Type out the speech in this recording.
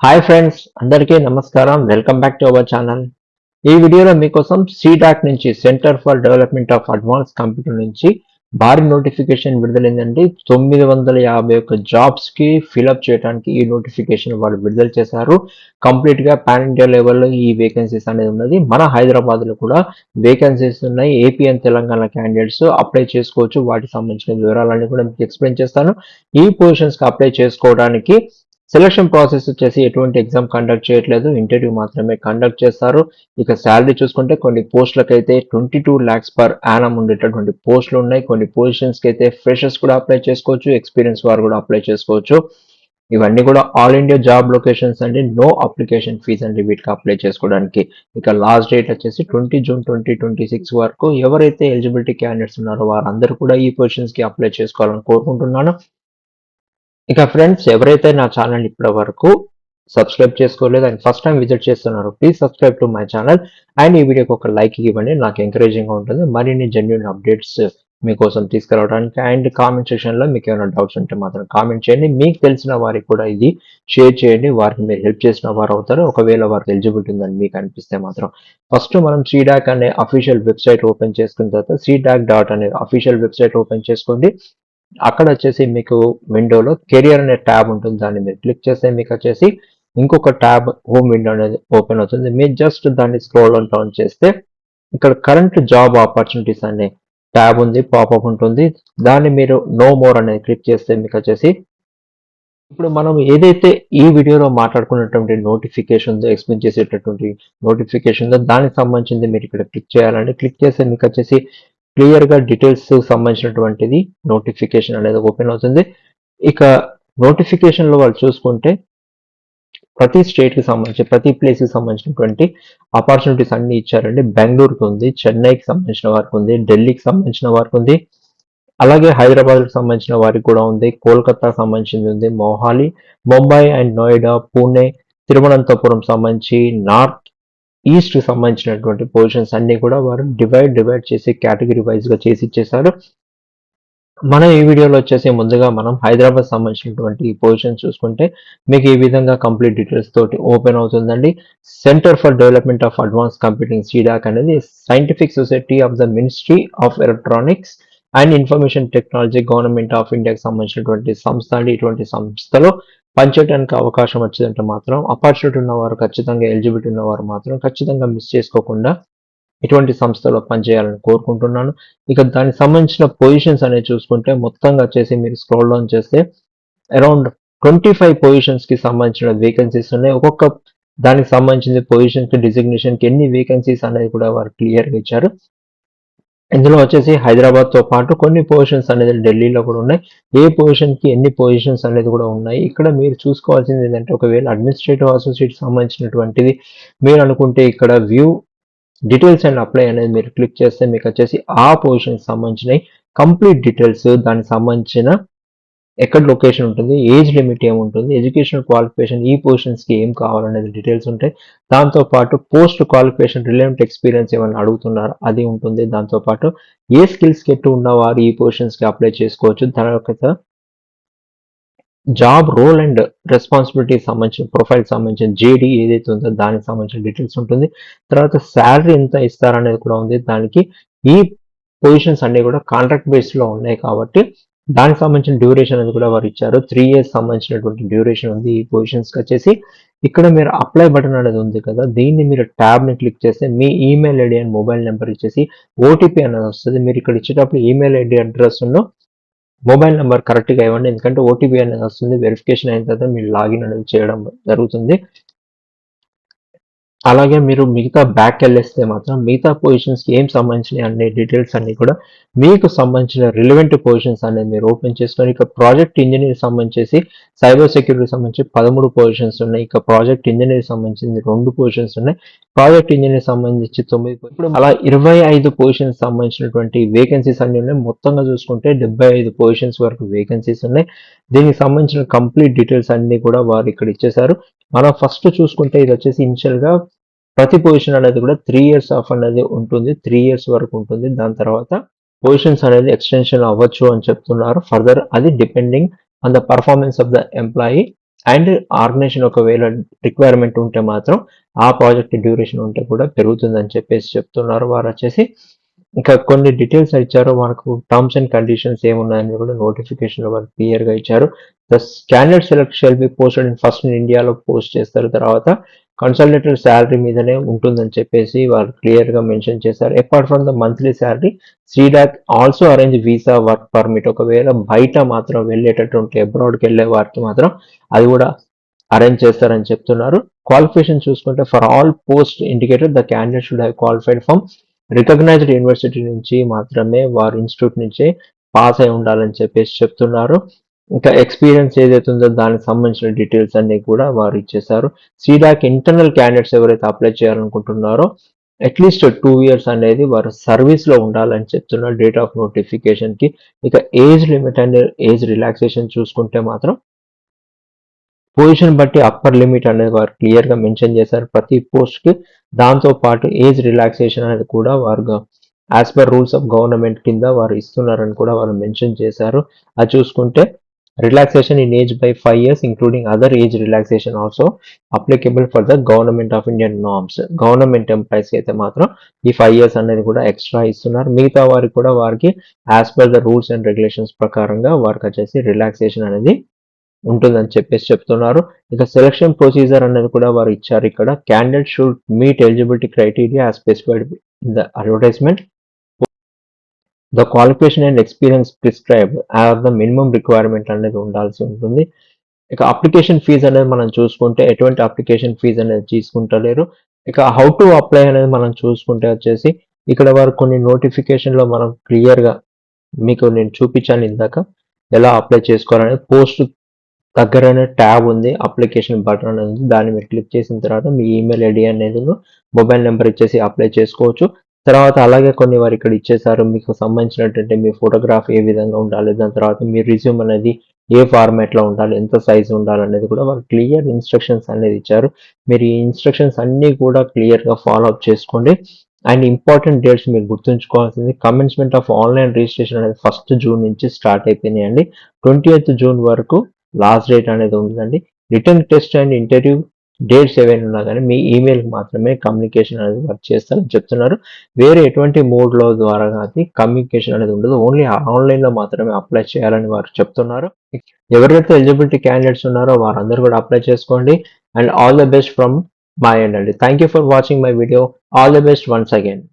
Hi friends, అందరికీ నమస్కారం. Welcome back to our channel. ఈ వీడియోలో మీకోసం సీడాక్ నుంచి centre for development of advance computer నుంచి భారీ నోటిఫికేషన్ విడుదలైందండి. 951 జాబ్స్ కి ఫిలప్ చేయడానికి ఈ నోటిఫికేషన్ వాళ్ళు విడుదల చేశారు. కంప్లీట్ గా పాన్ ఇండియా లెవెల్లో ఈ వేకెన్సీస్ అనేది ఉన్నది. మన హైదరాబాద్ లో కూడా వేకెన్సీస్ ఉన్నాయి. AP and Telangana candidates apply చేసుకోవచ్చు. వాటికి సంబంధించిన వివరాలన్నీ కూడా మీకు ఎక్స్ప్లెయిన్ చేస్తాను. ఈ పొజిషన్స్ కి అప్లై చేసుకోవడానికి సెలక్షన్ ప్రాసెస్ వచ్చేసి ఎటువంటి ఎగ్జామ్ కండక్ట్ చేయట్లేదు, ఇంటర్వ్యూ మాత్రమే కండక్ట్ చేస్తారు. ఇక శాలరీ చూసుకుంటే కొన్ని పోస్టులకు అయితే 22 lakhs పర్ యానం ఉండేటటువంటి పోస్టులు ఉన్నాయి. కొన్ని పొజిషన్స్ కి అయితే ఫ్రెషర్స్ కూడా అప్లై చేసుకోవచ్చు, ఎక్స్పీరియన్స్ వారు కూడా అప్లై చేసుకోవచ్చు. ఇవన్నీ కూడా ఆల్ ఇండియా జాబ్ లొకేషన్స్ అండి. నో అప్లికేషన్ ఫీజ్ అండి వీటికి అప్లై చేసుకోవడానికి. ఇక లాస్ట్ డేట్ వచ్చేసి 20 June 2026 వరకు ఎవరైతే ఎలిజిబిలిటీ క్యాండిడేట్స్ ఉన్నారో వారందరూ కూడా ఈ పొజిషన్స్ కి అప్లై చేసుకోవాలని కోరుకుంటున్నాను. ఇక ఫ్రెండ్స్, ఎవరైతే నా ఛానల్ ఇప్పటి వరకు సబ్స్క్రైబ్ చేసుకోలేదు అండ్ ఫస్ట్ టైం విజిట్ చేస్తున్నారు, please subscribe to my channel and ఈ వీడియోకి ఒక లైక్ ఇవ్వండి. నాకు ఎంకరేజింగ్ గా ఉంటుంది మరిన్ని జెన్యూన్ అప్డేట్స్ మీకోసం తీసుకురావడానికి. అండ్ కామెంట్ సెక్షన్ లో మీకు ఏమైనా డౌట్స్ ఉంటే మాత్రం కామెంట్ చేయండి. మీకు తెలిసిన వారికి కూడా ఇది షేర్ చేయండి, వారికి మీరు హెల్ప్ చేసిన వారు అవుతారు ఒకవేళ వారికి ఎలిజిబిలిటీ ఉందని మీకు అనిపిస్తే మాత్రం. ఫస్ట్ మనం సీడాక్ అనే అఫీషియల్ వెబ్సైట్ ఓపెన్ చేసుకున్న తర్వాత సీడాక్ అనే అఫీషియల్ వెబ్సైట్ ఓపెన్ చేసుకోండి. అక్కడ వచ్చేసి మీకు విండోలో కెరియర్ అనే ట్యాబ్ ఉంటుంది. దాన్ని మీరు క్లిక్ చేస్తే మీకు వచ్చేసి ఇంకొక ట్యాబ్ హోమ్ విండో అనేది ఓపెన్ అవుతుంది. మీరు జస్ట్ దాన్ని స్క్రోల్ డౌన్ చేస్తే ఇక్కడ కరెంట్ జాబ్ ఆపర్చునిటీస్ అనే ట్యాబ్ ఉంది, పాపప్ ఉంటుంది. దాన్ని మీరు నో మోర్ అనేది క్లిక్ చేస్తే మీకు వచ్చేసి ఇప్పుడు మనం ఏదైతే ఈ వీడియోలో మాట్లాడుకున్నటువంటి నోటిఫికేషన్ ఉందో, ఎక్స్ప్లెయిన్ చేసేటటువంటి నోటిఫికేషన్ ఉందో దానికి సంబంధించింది మీరు ఇక్కడ క్లిక్ చేయాలండి. క్లిక్ చేస్తే మీకు వచ్చేసి క్లియర్ గా డీటెయిల్స్ సంబంధించినటువంటిది నోటిఫికేషన్ అనేది ఓపెన్ అవుతుంది. ఇక నోటిఫికేషన్ లో వాళ్ళు చూసుకుంటే ప్రతి స్టేట్ కి సంబంధించి ప్రతి ప్లేస్ కి సంబంధించినటువంటి ఆపర్చునిటీస్ అన్ని ఇచ్చారండి. బెంగళూరుకి ఉంది, చెన్నైకి సంబంధించిన వారికి ఉంది, ఢిల్లీకి సంబంధించిన వారికి ఉంది, అలాగే హైదరాబాద్ కి సంబంధించిన వారికి కూడా ఉంది, కోల్కతా సంబంధించింది ఉంది, మొహాలి, ముంబై అండ్ నోయిడా, పూణే, తిరువనంతపురం సంబంధించి నార్త్ ఈస్ట్ కి సంబంధించినటువంటి పొజిషన్స్ అన్ని కూడా వారు డివైడ్ చేసి కేటగిరీ వైజ్ గా చేసి ఇచ్చేసారు. మనం ఈ వీడియోలో వచ్చేసి ముందుగా మనం హైదరాబాద్ సంబంధించినటువంటి ఈ పొజిషన్ చూసుకుంటే మీకు ఈ విధంగా కంప్లీట్ డీటెయిల్స్ తోటి ఓపెన్ అవుతుందండి. Centre for development of advance computing CDAC అనేది scientific society of the ministry of electronics and information technology government of ఇండియాకి సంబంధించినటువంటి సంస్థ అండి. ఇటువంటి సంస్థలో పనిచేయడానికి అవకాశం వచ్చిందంటే మాత్రం ఆపర్చునిటీ ఉన్నవారు, ఖచ్చితంగా ఎలిజిబిలిటీ ఉన్నవారు మాత్రం ఖచ్చితంగా మిస్ చేసుకోకుండా ఇటువంటి సంస్థలో పనిచేయాలని కోరుకుంటున్నాను. ఇక దానికి సంబంధించిన పొజిషన్స్ అనేది చూసుకుంటే మొత్తంగా వచ్చేసి మీరు స్క్రోల్ డౌన్ చేస్తే అరౌండ్ 25 పొజిషన్స్ కి సంబంధించిన వేకెన్సీస్ ఉన్నాయి. ఒక్కొక్క దానికి సంబంధించిన పొజిషన్ కి డిజిగ్నేషన్ కి ఎన్ని వేకెన్సీస్ అనేది కూడా వారు క్లియర్ గా ఇచ్చారు. ఇందులో వచ్చేసి హైదరాబాద్ తో పాటు కొన్ని పొజిషన్స్ అనేది ఢిల్లీలో కూడా ఉన్నాయి. ఏ పొజిషన్ కి ఎన్ని పొజిషన్స్ అనేది కూడా ఉన్నాయి. ఇక్కడ మీరు చూసుకోవాల్సింది ఏంటంటే ఒకవేళ అడ్మినిస్ట్రేటివ్ అసోసియేట్ సంబంధించినటువంటిది మీరు అనుకుంటే ఇక్కడ వ్యూ డీటెయిల్స్ అండ్ అప్లై అనేది మీరు క్లిక్ చేస్తే మీకు వచ్చేసి ఆ పొజిషన్ సంబంధించిన కంప్లీట్ డీటెయిల్స్, దానికి సంబంధించిన ఎక్కడ లొకేషన్ ఉంటుంది, ఏజ్ లిమిట్ ఏముంటుంది, ఎడ్యుకేషనల్ క్వాలిఫికేషన్, ఈ పొజిషన్స్ కి ఏం కావాలనేది డీటెయిల్స్ ఉంటాయి. దాంతో పాటు పోస్ట్ క్వాలిఫికేషన్ రిలవెంట్ ఎక్స్పీరియన్స్ ఏమైనా అడుగుతున్నారు అది ఉంటుంది. దాంతో పాటు ఏ స్కిల్స్ కెట్టు ఉన్నవారు ఈ పొజిషన్స్ కి అప్లై చేసుకోవచ్చు. తర్వాత జాబ్ రోల్ అండ్ రెస్పాన్సిబిలిటీ సంబంధించిన ప్రొఫైల్ సంబంధించిన జేడీ ఏదైతే ఉందో దానికి సంబంధించిన డీటెయిల్స్ ఉంటుంది. తర్వాత శాలరీ ఎంత ఇస్తారనేది కూడా ఉంది. దానికి ఈ పొజిషన్స్ అన్ని కూడా కాంట్రాక్ట్ బేస్ లో ఉన్నాయి కాబట్టి దానికి సంబంధించిన డ్యూరేషన్ అనేది కూడా వారు ఇచ్చారు. 3 years సంబంధించినటువంటి డ్యూరేషన్ ఉంది ఈ పొజిషన్స్ కి వచ్చేసి. ఇక్కడ మీరు అప్లై బటన్ అనేది ఉంది కదా, దీన్ని మీరు ట్యాబ్ ని క్లిక్ చేస్తే మీ email ID and mobile number ఇచ్చేసి ఓటీపీ అనేది వస్తుంది. మీరు ఇక్కడ ఇచ్చేటప్పుడు email ID address mobile number కరెక్ట్గా ఇవ్వండి, ఎందుకంటే ఓటీపీ అనేది వస్తుంది. వెరిఫికేషన్ అయిన తర్వాత మీరు లాగిన్ అనేది చేయడం జరుగుతుంది. అలాగే మీరు మిగతా బ్యాక్ వెళ్ళేస్తే మాత్రం మిగతా పొజిషన్స్ కి ఏం సంబంధించిన అన్ని డీటెయిల్స్ అన్ని కూడా మీకు సంబంధించిన రిలవెంట్ పొజిషన్స్ అనేది మీరు ఓపెన్ చేసుకొని ఇక ప్రాజెక్ట్ ఇంజనీర్ సంబంధించి సైబర్ సెక్యూరిటీ సంబంధించి 13 పొజిషన్స్ ఉన్నాయి. ఇక ప్రాజెక్ట్ ఇంజనీర్ సంబంధించి 2 పొజిషన్స్ ఉన్నాయి. ప్రాజెక్ట్ ఇంజనీర్ సంబంధించి 9. ఇప్పుడు అలా 25 పొజిషన్స్ సంబంధించినటువంటి వేకెన్సీస్ అన్ని ఉన్నాయి. మొత్తంగా చూసుకుంటే 75 పొజిషన్స్ వరకు వేకెన్సీస్ ఉన్నాయి. దీనికి సంబంధించిన కంప్లీట్ డీటెయిల్స్ అన్ని కూడా వారు ఇక్కడ ఇచ్చేసారు. మనం ఫస్ట్ చూసుకుంటే ఇది వచ్చేసి ఇనిషియల్ గా ప్రతి పొజిషన్ అనేది కూడా 3 years ఆఫ్ అనేది ఉంటుంది. 3 years వరకు ఉంటుంది. దాని తర్వాత పొజిషన్స్ అనేది ఎక్స్టెన్షన్ అవ్వచ్చు అని చెప్తున్నారు. ఫర్దర్ అది depending on the performance of the employee. And organisation ఒకవేళ రిక్వైర్మెంట్ ఉంటే మాత్రం ఆ ప్రాజెక్ట్ డ్యూరేషన్ ఉంటే కూడా పెరుగుతుందని చెప్పేసి చెప్తున్నారు వారు వచ్చేసి. ఇంకా కొన్ని డీటెయిల్స్ ఇచ్చారు మనకు, టర్మ్స్ అండ్ కండిషన్స్ ఏమున్నాయని కూడా నోటిఫికేషన్ వాళ్ళు క్లియర్గా ఇచ్చారు. The standard select shall be posted in first ఇండియాలో పోస్ట్ చేస్తారు, తర్వాత కన్సల్టేటెడ్ శాలరీ మీదనే ఉంటుందని చెప్పేసి వాళ్ళు క్లియర్గా మెన్షన్ చేశారు. Apart from the monthly salary, C-DAC also arrange visa, work permit. ఒకవేళ బయట మాత్రం వెళ్ళేటటువంటి అబ్రాడ్కి వెళ్ళే వారికి మాత్రం అది కూడా అరేంజ్ చేస్తారని చెప్తున్నారు. క్వాలిఫికేషన్ చూసుకుంటే for all post indicated the candidate should have qualified from recognised university నుంచి మాత్రమే, వారు ఇన్స్టిట్యూట్ నుంచి పాస్ అయి ఉండాలని చెప్పేసి చెప్తున్నారు. ఇంకా ఎక్స్పీరియన్స్ ఏదైతే ఉందో దానికి సంబంధించిన డీటెయిల్స్ అన్ని కూడా వారు ఇచ్చేసారు. సీడాక్ ఇంటర్నల్ క్యాండిడేట్స్ ఎవరైతే అప్లై చేయాలనుకుంటున్నారో అట్లీస్ట్ 2 years అనేది వారు సర్వీస్లో ఉండాలని చెప్తున్నారు డేట్ ఆఫ్ నోటిఫికేషన్కి. ఇక age limit and age relaxation చూసుకుంటే మాత్రం పొజిషన్ బట్టి అప్పర్ లిమిట్ అనేది వారు క్లియర్గా మెన్షన్ చేశారు ప్రతి పోస్ట్కి. దాంతో పాటు ఏజ్ రిలాక్సేషన్ అనేది కూడా వారు as per rules of government కింద వారు ఇస్తున్నారని కూడా వారు మెన్షన్ చేశారు. అది చూసుకుంటే relaxation in age by 5 years including other age relaxation also applicable for the government of Indian norms. Government ఎంప్లాయీస్కి అయితే మాత్రం ఈ 5 years అనేది కూడా ఎక్స్ట్రా ఇస్తున్నారు. మిగతా వారికి కూడా వారికి as per the rules and regulations ప్రకారంగా వారికి వచ్చేసి రిలాక్సేషన్ అనేది ఉంటుందని చెప్పేసి చెప్తున్నారు. ఇక సెలక్షన్ ప్రొసీజర్ అనేది కూడా వారు ఇచ్చారు ఇక్కడ. Candidate should meet eligibility criteria as specified in the advertisement. The qualification and experience prescribe are the minimum requirement అనేది ఉండాల్సి ఉంటుంది. ఇక అప్లికేషన్ ఫీజు అనేది మనం చూసుకుంటే ఎటువంటి అప్లికేషన్ ఫీజు అనేది తీసుకుంటలేరు. ఇక హౌ టు అప్లై అనేది మనం చూసుకుంటే వచ్చేసి ఇక్కడ వారు కొన్ని నోటిఫికేషన్లో మనం క్లియర్గా మీకు నేను చూపించాను ఇందాక ఎలా అప్లై చేసుకోవాలనేది. పోస్ట్ దగ్గరనే ట్యాబ్ ఉంది, అప్లికేషన్ బటన్ అనేది ఉంది, దాన్ని మీరు క్లిక్ చేసిన తర్వాత మీ ఈమెయిల్ ఐడి అనేది మొబైల్ నెంబర్ ఇచ్చేసి అప్లై చేసుకోవచ్చు. తర్వాత అలాగే కొన్ని వారు ఇక్కడ ఇచ్చేసారు మీకు సంబంధించినటువంటి మీ ఫోటోగ్రాఫ్ ఏ విధంగా ఉండాలి, దాని తర్వాత మీ రిజ్యూమ్ అనేది ఏ ఫార్మాట్లో ఉండాలి, ఎంత సైజు ఉండాలి అనేది కూడా వాళ్ళు క్లియర్ ఇన్స్ట్రక్షన్స్ అనేది ఇచ్చారు. మీరు ఈ ఇన్స్ట్రక్షన్స్ అన్నీ కూడా క్లియర్గా ఫాలో అప్ చేసుకోండి. అండ్ ఇంపార్టెంట్ డేట్స్ మీరు గుర్తుంచుకోవాల్సింది, కమెన్స్మెంట్ ఆఫ్ ఆన్లైన్ రిజిస్ట్రేషన్ అనేది 1st June నుంచి స్టార్ట్ అయిపోయినాయండి. 20th June వరకు లాస్ట్ డేట్ అనేది ఉంటుందండి. Return test and interview dates ఏవైనా ఉన్నా కానీ మీ ఈమెయిల్కి మాత్రమే కమ్యూనికేషన్ అనేది వర్క్ చేస్తారని చెప్తున్నారు. వేరే ఎటువంటి మోడ్లో ద్వారా అది కమ్యూనికేషన్ అనేది ఉండదు, ఓన్లీ ఆన్లైన్లో మాత్రమే అప్లై చేయాలని వారు చెప్తున్నారు. ఎవరైతే ఎలిజిబిలిటీ క్యాండిడేట్స్ ఉన్నారో వారందరూ కూడా అప్లై చేసుకోండి. And all the best from my end అండి. Thank you for watching my video. All the best once again.